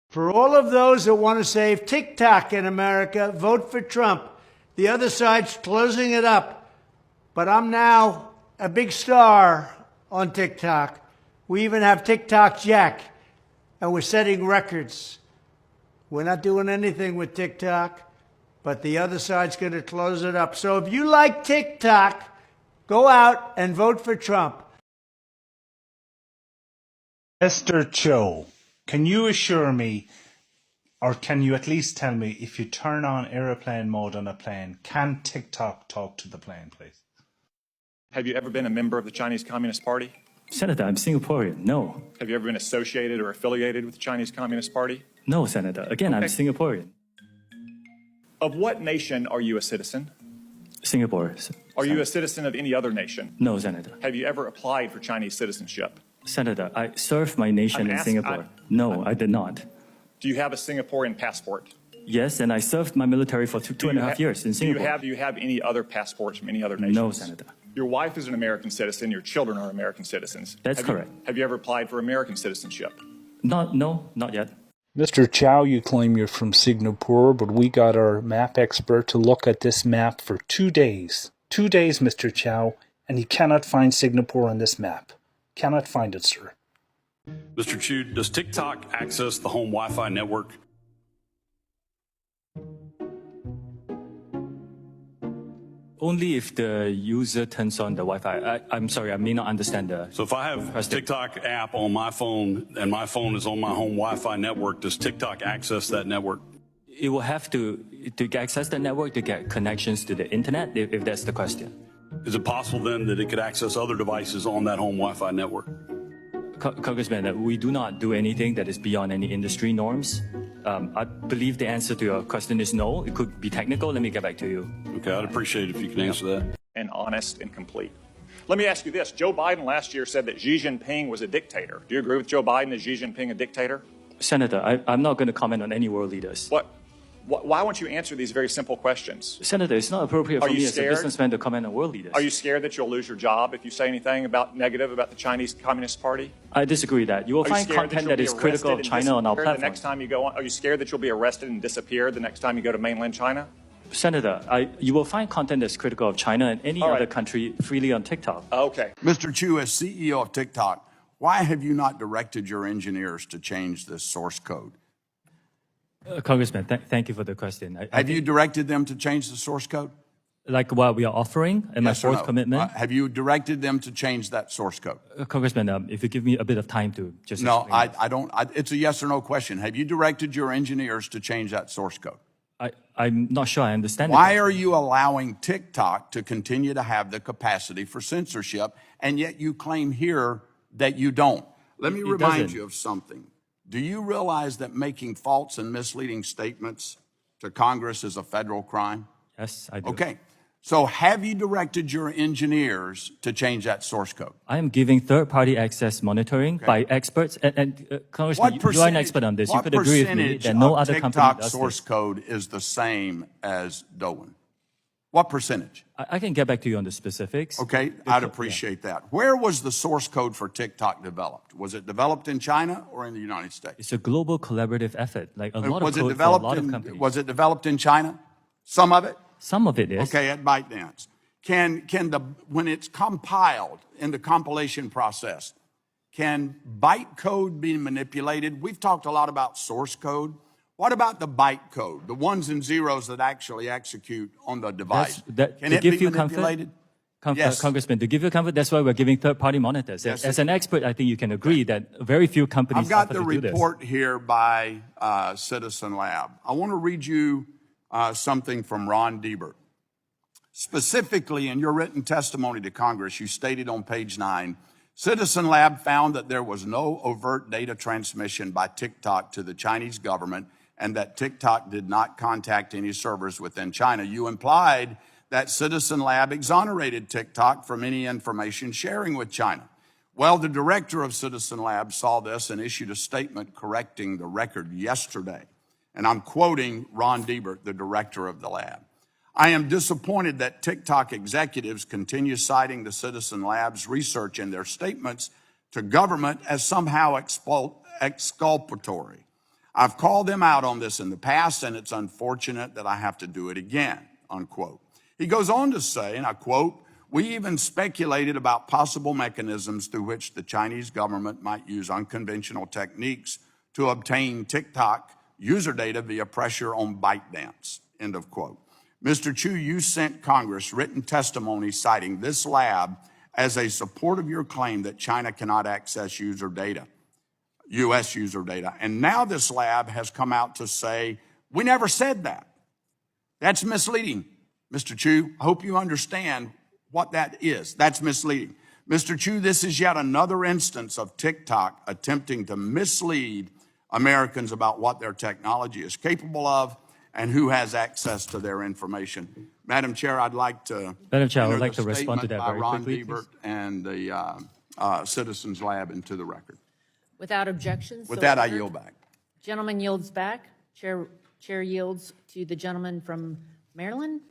For all of those that want to save TikTok in America, vote for Trump. The other side's closing it up. But I'm now a big star on TikTok. We even have TikTok Jack, and we're setting records. We're not doing anything with TikTok, but the other side's going to close it up. So if you like TikTok, go out and vote for Trump. Mr. Cho, can you assure me, or can you at least tell me, if you turn on airplane mode on a plane, can TikTok talk to the plane, please? Have you ever been a member of the Chinese Communist Party? Senator, I'm Singaporean. No. Have you ever been associated or affiliated with the Chinese Communist Party? No, Senator. Again, I'm Singaporean. Of what nation are you a citizen? Singapore. Are you a citizen of any other nation? No, Senator. Have you ever applied for Chinese citizenship? Senator, I served my nation in Singapore. No, I did not. Do you have a Singaporean passport? Yes, and I served my military for two and a half years in Singapore. Do you have any other passports from any other nations? No, Senator. Your wife is an American citizen. Your children are American citizens. That's correct. Have you ever applied for American citizenship? No, not yet. Mr. Chow, you claim you're from Singapore, but we got our map expert to look at this map for 2 days. 2 days, Mr. Chow, and he cannot find Singapore on this map. Cannot find it, sir. Mr. Chu, does TikTok access the home Wi-Fi network? Only if the user turns on the Wi-Fi. I'm sorry, I may not understand the... So if I have a TikTok app on my phone and my phone is on my home Wi-Fi network, does TikTok access that network? It will have to access the network to get connections to the internet, if that's the question. Is it possible then that it could access other devices on that home Wi-Fi network? Congressman, we do not do anything that is beyond any industry norms. I believe the answer to your question is no. It could be technical. Let me get back to you. Okay, I'd appreciate it if you can answer that. And honest and complete. Let me ask you this. Joe Biden last year said that Xi Jinping was a dictator. Do you agree with Joe Biden? Is Xi Jinping a dictator? Senator, I'm not going to comment on any world leaders. Why won't you answer these very simple questions? Senator, it's not appropriate for me as a businessman to comment on world leaders. Are you scared that you'll lose your job if you say anything negative about the Chinese Communist Party? I disagree that. You will find content that is critical of China on our platform. The next time you go on, are you scared that you'll be arrested and disappear the next time you go to mainland China? Senator, you will find content that's critical of China and any other country freely on TikTok. Okay. Mr. Chu, as CEO of TikTok, why have you not directed your engineers to change this source code? Congressman, thank you for the question. Have you directed them to change the source code? Like what we are offering and Yes my fourth commitment? Have you directed them to change that source code? Congressman, if you give me a bit of time to just No, I don't. It's a yes or no question. Have you directed your engineers to change that source code? I'm not sure I understand. Why are you allowing TikTok to continue to have the capacity for censorship, and yet you claim here that you don't? Let me remind you of something. Do you realize that making false and misleading statements to Congress is a federal crime? Yes, I do. Okay. So have you directed your engineers to change that source code? I am giving third-party access monitoring by experts. And Congressman, you are an expert on this. You could agree with me that no other company does TikTok source code is the same as Douyin? What percentage? I can get back to you on the specifics. Okay, I'd appreciate that. Where was the source code for TikTok developed? Was it developed in China or in the United States? It's a global collaborative effort, like a lot of code for a lot of companies. Was it developed in China? Some of it? Some of it is. Okay, at ByteDance. When it's compiled in the compilation process, can bytecode be manipulated? We've talked a lot about source code. What about the bytecode, the ones and zeros that actually execute on the device? Can it be manipulated? Yes. Congressman, to give you comfort, that's why we're giving third-party monitors. Yes, as an expert, I think you can agree that very few companies I've got the report here by Citizen Lab. I want to read you something from Ron Deibert. Specifically, in your written testimony to Congress, you stated on page 9, Citizen Lab found that there was no overt data transmission by TikTok to the Chinese government and that TikTok did not contact any servers within China. You implied that Citizen Lab exonerated TikTok from any information sharing with China. Well, the director of Citizen Lab saw this and issued a statement correcting the record yesterday. And I'm quoting Ron Deibert, the director of the lab. I am disappointed that TikTok executives continue citing the Citizen Lab's research in their statements to government as somehow exculpatory. I've called them out on this in the past, and it's unfortunate that I have to do it again, unquote. He goes on to say, and I quote, we even speculated about possible mechanisms through which the Chinese government might use unconventional techniques to obtain TikTok user data via pressure on ByteDance, end of quote. Mr. Chu, you sent Congress written testimony citing this lab as a support of your claim that China cannot access user data, U.S. user data. And now this lab has come out to say, we never said that. That's misleading, Mr. Chu. I hope you understand what that is. That's misleading. Mr. Chu, this is yet another instance of TikTok attempting to mislead Americans about what their technology is capable of and who has access to their information. Madam Chair, I'd like to Madam Chair, I would enter like the to respond to statement that by very Ron quickly, Deibert please. and the Citizens Lab into the record. Without objection. With so that, I ordered. yield back. Gentleman yields back. Chair yields to the gentleman from Maryland.